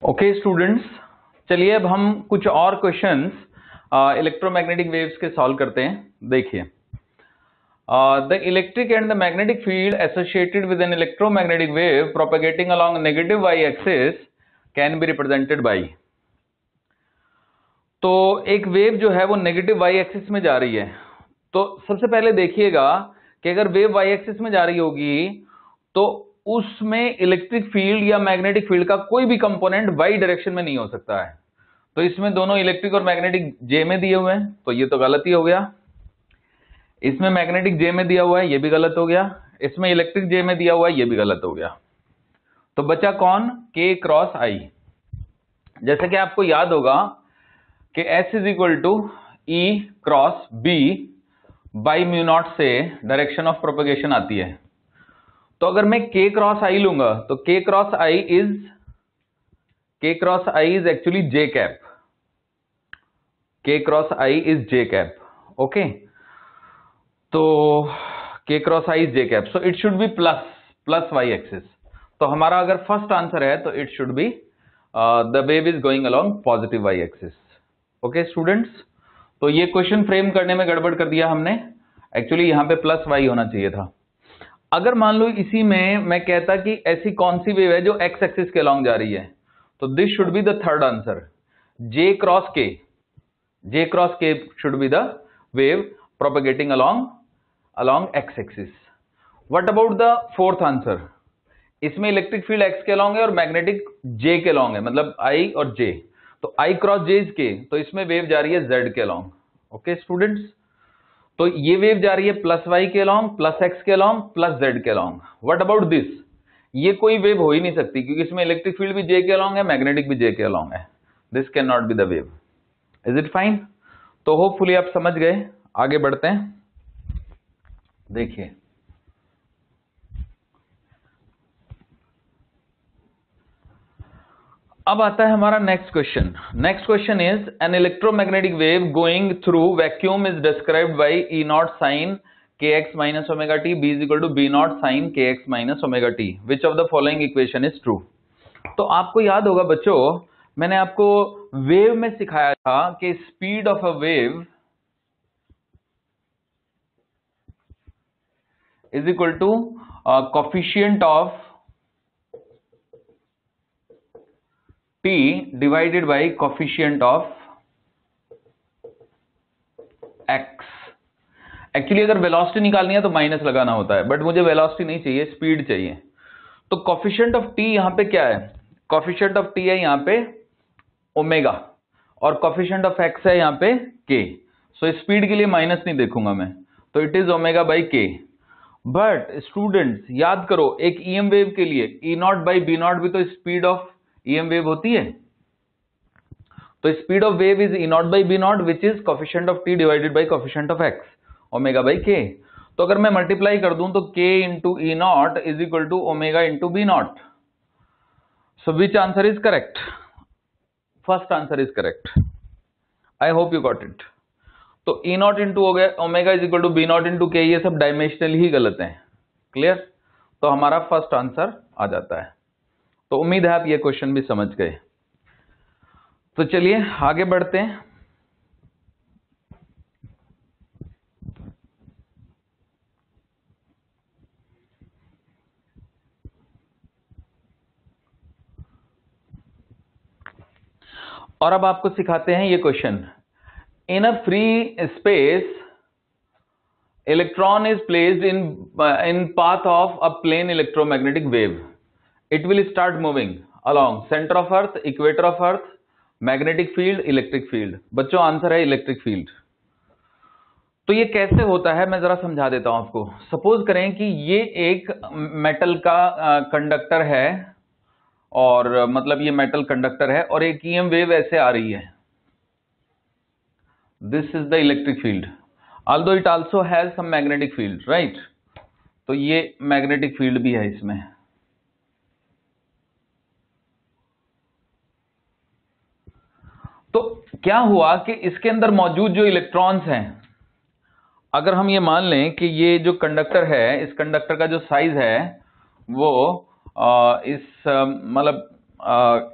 Okay students, चलिए अब हम कुछ और क्वेश्चंस इलेक्ट्रोमैग्नेटिक वेव्स के सॉल्व करते हैं। देखिए, the electric and the magnetic field associated with an electromagnetic wave propagating along negative Y axis can be represented by. तो एक वेव जो है वो नेगेटिव वाई एक्सिस में जा रही है। तो सबसे पहले देखिएगा कि अगर वेव वाई एक्सिस में जा रही होगी तो उसमें इलेक्ट्रिक फील्ड या मैग्नेटिक फील्ड का कोई भी कंपोनेंट वाई डायरेक्शन में नहीं हो सकता है। तो इसमें दोनों इलेक्ट्रिक और मैग्नेटिक जे में दिए हुए हैं, तो ये तो गलत ही हो गया। इसमें मैग्नेटिक जे में दिया हुआ है, ये भी गलत हो गया। इसमें इलेक्ट्रिक जे में दिया हुआ है, ये भी गलत हो गया। तो बचा कौन? के क्रॉस आई। जैसे कि आपको याद होगा कि S is equal to E cross B by mu naught से डायरेक्शन ऑफ प्रोपेगेशन आती है। तो अगर मैं k क्रॉस आई लूंगा तो k cross I is actually j cap. k cross I is j cap. Okay, तो k cross I is j cap, so it should be plus y axis. तो हमारा अगर फर्स्ट आंसर है तो it should be the wave is going along positive y axis. Okay students, तो ये question frame करने में गड़बड़ कर दिया हमने। एक्चुअली यहां पे प्लस y होना चाहिए था। अगर मान लो इसी में मैं कहता कि ऐसी कौन सी वेव है जो x एक्सिस के अलोंग जा रही है, तो this should be the third answer. j cross k should be the wave propagating along x axis. What about the fourth answer? इसमें इलेक्ट्रिक फील्ड x के अलोंग है और मैग्नेटिक j के अलोंग है, मतलब I और j। तो I cross j is k, तो इसमें वेव जा रही है z के अलोंग। ओके स्टूडेंट्स, तो ये वेव जा रही है प्लस y के अलोंग, प्लस x के अलोंग, प्लस z के अलोंग। What about this? ये कोई वेव हो ही नहीं सकती क्योंकि इसमें इलेक्ट्रिक फील्ड भी j के अलोंग है, मैग्नेटिक भी j के अलोंग है। This can not be the wave. Is it fine? तो होपफुली आप समझ गए। आगे बढ़ते हैं। देखिए, अब आता है हमारा next question. Next question is an electromagnetic wave going through vacuum is described by E naught sine K X minus omega T B is equal to B naught sine K X minus omega T. Which of the following equation is true? तो आपको याद होगा बच्चों, मैंने आपको wave में सिखाया था कि speed of a wave is equal to coefficient of t divided by coefficient of x। Actually अगर वेलोसिटी निकालनी है तो माइनस लगाना होता है, बट मुझे वेलोसिटी नहीं चाहिए, स्पीड चाहिए। तो कोफिशिएंट ऑफ t यहां पे क्या है? कोफिशिएंट ऑफ t है यहां पे ओमेगा और कोफिशिएंट ऑफ x है यहां पे k। सो स्पीड के लिए माइनस नहीं देखूंगा मैं, तो it is omega by k। But students याद करो, एक ईएम वेव के लिए E naught by B naught भी तो स्पीड ऑफ ईएम वेव होती है। तो speed of wave is E naught by B naught which is coefficient of T divided by coefficient of X, omega by K. तो अगर मैं multiply कर दूं तो K into E naught is equal to omega into B naught. So which answer is correct? First answer is correct. I hope you got it. तो E naught into हो गया omega is equal to B naught into K, ये सब dimensional ही गलत है। Clear? तो हमारा first answer आ जाता है। तो उम्मीद है आप ये क्वेश्चन भी समझ गए। तो चलिए आगे बढ़ते हैं। और अब आपको सिखाते हैं ये question. In a free space electron is placed in path of a plane electromagnetic wave. It will start moving along centre of earth, equator of earth, magnetic field, electric field. बच्चों आंसर है electric field. तो ये कैसे होता है मैं जरा समझा देता हूं आपको। सपोज करें कि ये एक मेटल का कंडक्टर है, और मतलब ये मेटल कंडक्टर है और एक ईएम वेव ऐसे आ रही है। This is the electric field, although it also has some magnetic field, right? तो ये मैग्नेटिक फील्ड भी है इसमें। तो क्या हुआ कि इसके अंदर मौजूद जो इलेक्ट्रॉन्स हैं, अगर हम ये मान लें कि ये जो कंडक्टर है, इस कंडक्टर का जो साइज है वो इस मतलब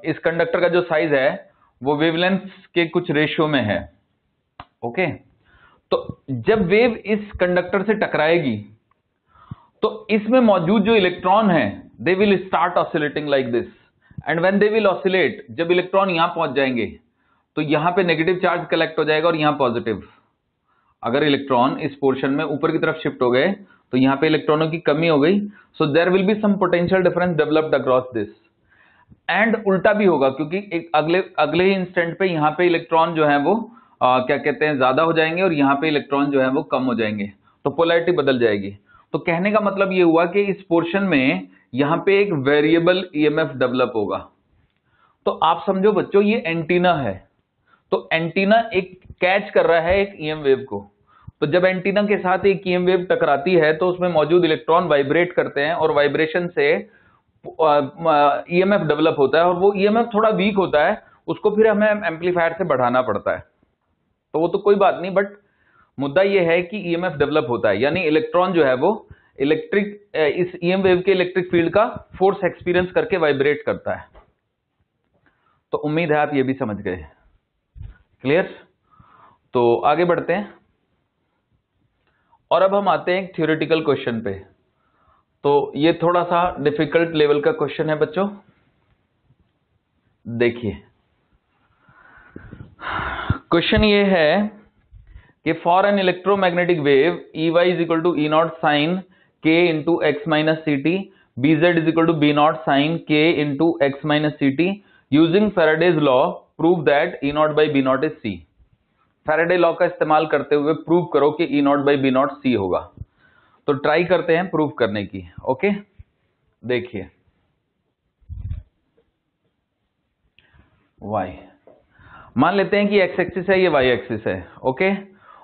इस कंडक्टर का जो साइज है वो वेवलेंथ के कुछ रेशियो में है। ओके, तो जब वेव इस कंडक्टर से टकराएगी तो इसमें मौजूद जो इलेक्ट्रॉन है they will start oscillating like this, and when they will oscillate, जब इलेक्ट्रॉन यहां पहुंच जाएंगे तो यहां पे नेगेटिव चार्ज कलेक्ट हो जाएगा और यहां पॉजिटिव। अगर इलेक्ट्रॉन इस पोर्शन में ऊपर की तरफ शिफ्ट हो गए तो यहां पे इलेक्ट्रॉनों की कमी हो गई, so there will be some potential difference developed across this. And उल्टा भी होगा, क्योंकि एक अगले ही इंस्टेंट पे यहां पे इलेक्ट्रॉन जो है वो क्या कहते हैं ज्यादा हो जाएंगे और यहां पे इलेक्ट्रॉन जो है वो कम हो जाएंगे, तो पोलैरिटी बदल जाएगी। तो कहने का मतलब ये हुआ कि इस पोर्शन में यहां पे एक वेरिएबल ईएमएफ डेवलप होगा। तो आप समझो बच्चों, ये एंटीना है, तो एंटीना एक कैच कर रहा है एक ईएम वेव को। तो जब एंटीना के साथ एक ईएम वेव टकराती है तो उसमें मौजूद इलेक्ट्रॉन वाइब्रेट करते हैं और वाइब्रेशन से ईएमएफ डेवलप होता है, और वो ईएमएफ थोड़ा वीक होता है, उसको फिर हमें एम्पलीफायर से बढ़ाना पड़ता है। तो वो तो कोई बात नहीं, बट मुद्दा ये है कि ईएमएफ डेवलप होता है, यानी इलेक्ट्रॉन जो है वो इस ईएम वेव के इलेक्ट्रिक फील्ड का फोर्स एक्सपीरियंस करके वाइब्रेट करता है। तो उम्मीद है आप ये भी समझ गए। क्लियर? तो आगे बढ़ते हैं और अब हम आते हैं एक थ्योरेटिकल क्वेश्चन पे। तो ये थोड़ा सा डिफिकल्ट लेवल का क्वेश्चन है बच्चों, देखिए। क्वेश्चन ये है कि for an electromagnetic wave EY is equal to E naught sine K into X minus C T, BZ is equal to B naught sine K into X minus C T, using Faraday's law prove that E naught by B naught is C। Faraday law का इस्तेमाल करते हुए prove करो कि E naught by B naught C होगा। तो try करते हैं प्रूव करने की। ओके, देखिए y मान लेते हैं कि x एक्सिस है, ये y एक्सिस है। ओके,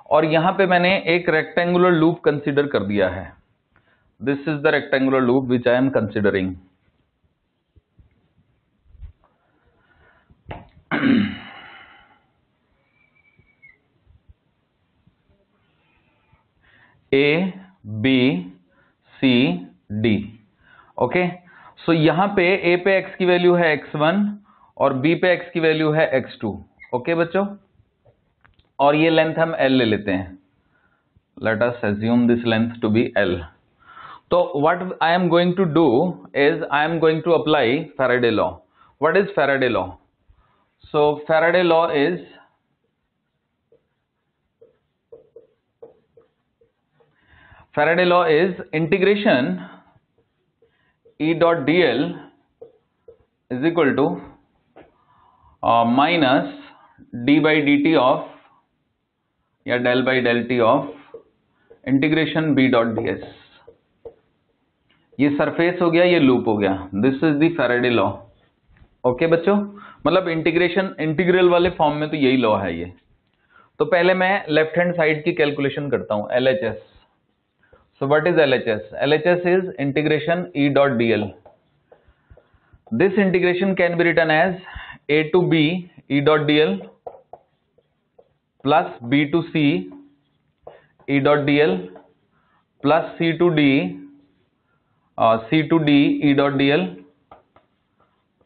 और यहां पे मैंने एक रेक्टेंगुलर लूप कंसीडर कर दिया है। This is the rectangular loop which I am considering. A B C D। Okay, so यहां पे A पे x की वैल्यू है x1 और B पे x की वैल्यू है x2। ओके बच्चों, और ये लेंथ हम L ले लेते हैं। Let us assume this length to be L। तो what I am going to do is I am going to apply Faraday law। What is Faraday law? So Faraday law is integration E dot dl is equal to minus d by dt of या del by del t of integration b dot ds। ये surface हो गया, ये loop हो गया। This is the Faraday law. Okay बच्चों, मतलब integral वाले फॉर्म में तो यही लॉ है ये। तो पहले मैं लेफ्ट हैंड साइड की कैलकुलेशन करता हूं, LHS। So what is LHS? LHS is integration E dot dl। This integration can be written as A to B E dot dl plus B to C E dot dl plus C to D E dot dl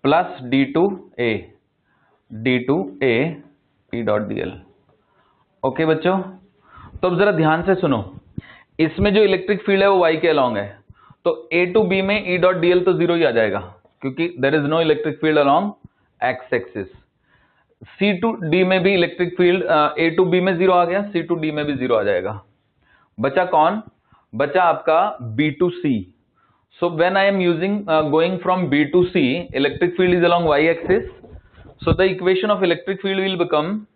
plus D to A E dot dl। Okay बच्चों, तो अब जरा ध्यान से सुनो। इसमें जो electric field है वो y के अलॉन्ग है, तो A to B में E dot dl तो जीरो ही आ जाएगा, क्योंकि there is no electric field along x axis. C to D में भी electric field A to B में जीरो आ गया, C to D में भी जीरो आ जाएगा। बचा कौन? बचा आपका B to C। So when I am using going from B to C, electric field is along y axis. So the equation of electric field will become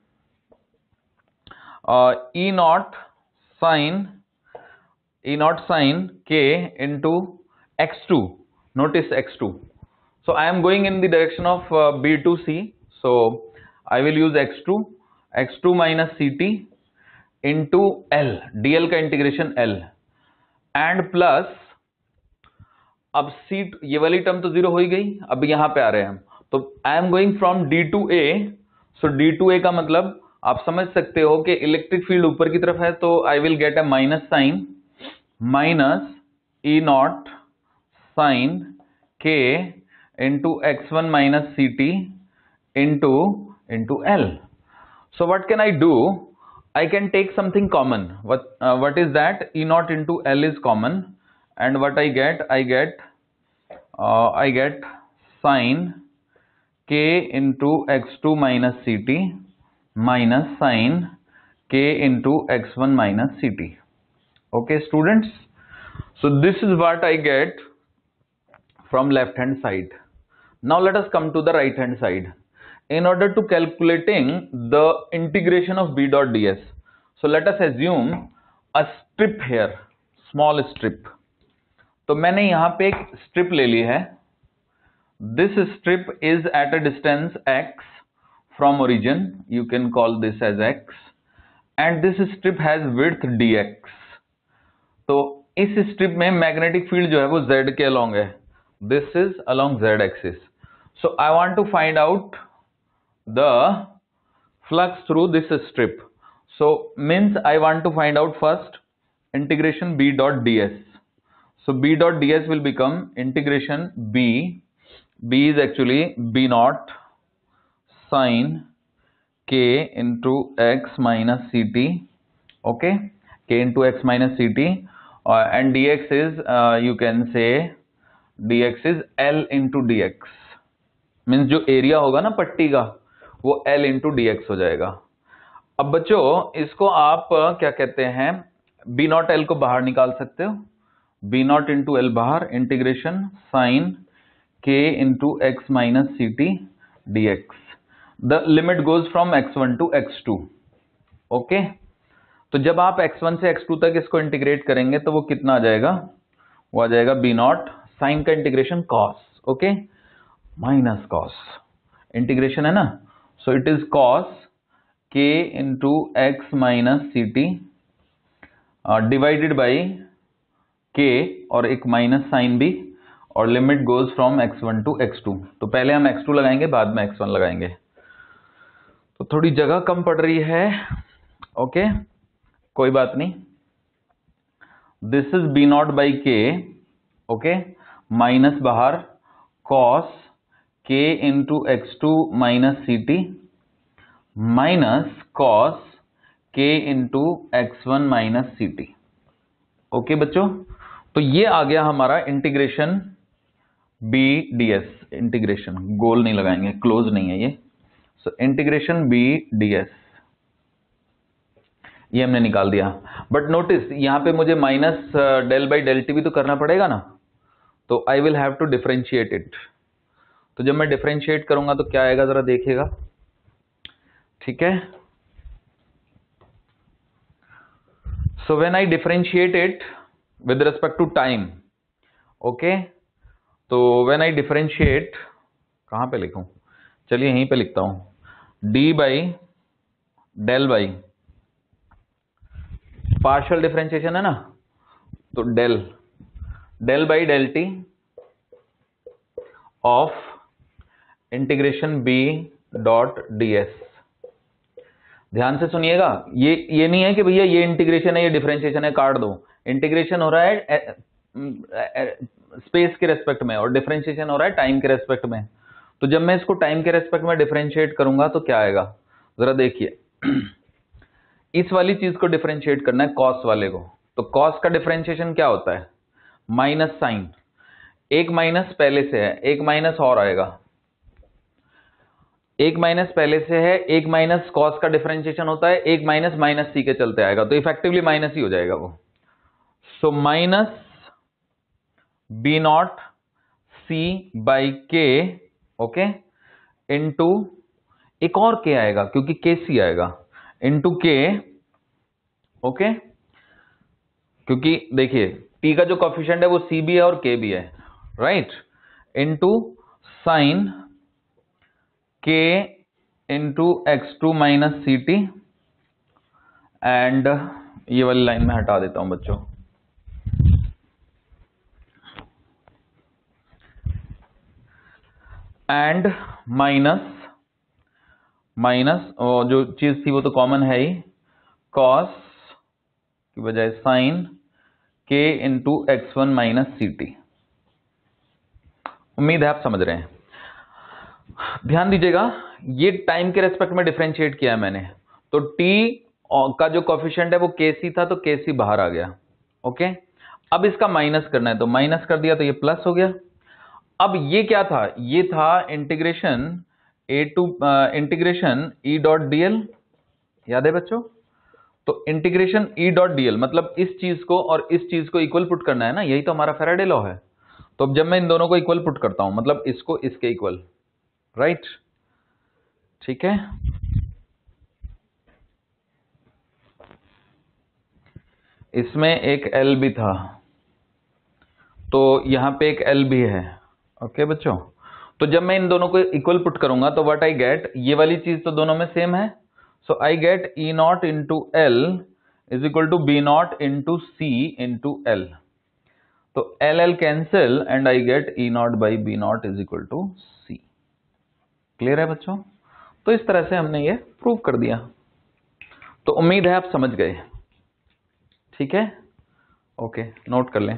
E naught sin K into x2. Notice x2. So I am going in the direction of B to C. So I will use x2 minus ct into L, dl का integration L, and plus अब C, ये वाली term तो zero हो ही गई। अब यहां पे आ रहे हैं हम, तो I am going from D to A। So D to A का मतलब आप समझ सकते हो कि इलेक्ट्रिक फील्ड ऊपर की तरफ है, तो I will get a minus sine, minus E naught sine K into x1 minus ct into L. So what can I do? I can take something common. What is that? E naught into L is common, and what I get? I get sine k into x2 minus ct minus sine k into x1 minus ct. Okay, students. So this is what I get from left hand side. Now let us come to the right hand side. In order to calculating the integration of b dot ds, so let us assume a strip here, small strip. तो मैंने यहां पे एक strip ले ली है. This strip is at a distance x from origin, you can call this as x, and this strip has width dx. तो इस strip में मैग्नेटिक फील्ड जो है वो z के अलोंग है. This is along z axis. So I want to find out the flux through this strip. So means I want to find out first integration b dot ds. So b dot ds will become integration b is actually b naught sine k into x minus ct. Okay, k into x minus ct, and dx is you can say dx is L into dx. Means जो area होगा ना पट्टी का वो L into dx हो जाएगा. अब बच्चों इसको आप क्या कहते हैं, b नॉट L को बाहर निकाल सकते हो. b नॉट इंटू L बाहर, integration sine k into x minus C T D X. The limit goes from x1 to x2. Okay, तो जब आप x1 से x2 तक इसको इंटीग्रेट करेंगे तो वो कितना आ जाएगा? वो आ जाएगा b नॉट साइन का integration cos. Okay, minus cos, integration है ना. So it is cos k into X minus C T divided by k और एक माइनस साइन भी, और limit goes from x1 to x2. तो पहले हम x2 लगाएंगे, बाद में x1 लगाएंगे. तो थोड़ी जगह कम पड़ रही है. ओके, कोई बात नहीं. This is b naught by k. Okay, minus बाहर cos k into x2 minus C T minus cos k into x1 minus C T. Okay बच्चों, तो ये आ गया हमारा इंटीग्रेशन b ds. इंटीग्रेशन गोल नहीं लगाएंगे, क्लोज नहीं है ये. सो इंटीग्रेशन b ds ये हमने निकाल दिया. बट नोटिस यहां पे मुझे minus del by del T भी तो करना पड़ेगा ना. तो I will have to differentiate it. तो जब मैं डिफरेंशिएट करूंगा तो क्या आएगा जरा देखिएगा. ठीक है, so when I differentiate it with respect to time. Okay, तो व्हेन आई डिफरेंशिएट, कहां पे लिखूं, चलिए यहीं पे लिखता हूं. D by del by partial differentiation है ना, तो del by del T of integration b dot ds. ध्यान से सुनिएगा, ये नहीं है कि भैया ये इंटीग्रेशन है ये डिफरेंशिएशन है काट दो. इंटीग्रेशन हो रहा है स्पेस के रेस्पेक्ट में और डिफरेंशिएशन हो रहा है टाइम के रेस्पेक्ट में. तो जब मैं इसको टाइम के रेस्पेक्ट में डिफरेंशिएट करूंगा तो क्या आएगा जरा देखिए. इस वाली चीज को डिफरेंशिएट करना है कॉस वाले को. तो कॉस का डिफरेंशिएशन क्या होता है? Minus sign. एक माइनस पहले से है, एक माइनस और आएगा. एक माइनस पहले से है, एक माइनस कॉस का डिफरेंशिएशन होता है, एक माइनस माइनस सी के चलते आएगा. तो इफेक्टिवली माइनस ही हो जाएगा वो. So minus B naught C by K. Okay, into एक और के आएगा क्योंकि के सी आएगा, इंटू के. ओके, क्योंकि देखिए टी का जो कोफिशिएंट है वो सी भी है और के भी है, right. Into sine k into x2 minus C T. And ये वाली लाइन में हटा देता हूं बच्चों. एंड माइनस जो चीज थी वो तो कॉमन है ही, कॉस की बजाय sine k into x1 minus C T. उम्मीद है आप समझ रहे हैं। ध्यान दीजिएगा, ये टाइम के रेस्पेक्ट में डिफरेंशिएट किया है मैंने, तो टी का जो कोफिशिएंट है वो kc था, तो kc बाहर आ गया। ओके, अब इसका माइनस करना है, तो माइनस कर दिया तो ये प्लस हो गया। अब ये क्या था, ये था इंटीग्रेशन ई डॉट डीएल, याद है बच्चों? तो इंटीग्रेशन ई डॉट डीएल मतलब इस चीज को और इस चीज को इक्वल पुट करना है ना, यही तो हमारा फैराडे लॉ है। तो अब जब मैं इन दोनों को इक्वल पुट करता हूं, मतलब इसको इसके इक्वल, राइट? ठीक है, इसमें एक एल भी था, तो यहां पे एक एल भी है। ओके बच्चों, तो जब मैं इन दोनों को इक्वल पुट करूंगा तो व्हाट आई गेट, ये वाली चीज तो दोनों में सेम है, so I get E naught into L is equal to B naught into C into L. तो L L cancel and I get E naught by B naught is equal to C. Clear है बच्चों? तो इस तरह से हमने ये prove कर दिया। तो उम्मीद है आप समझ गए। ठीक है, ओके, नोट कर लें।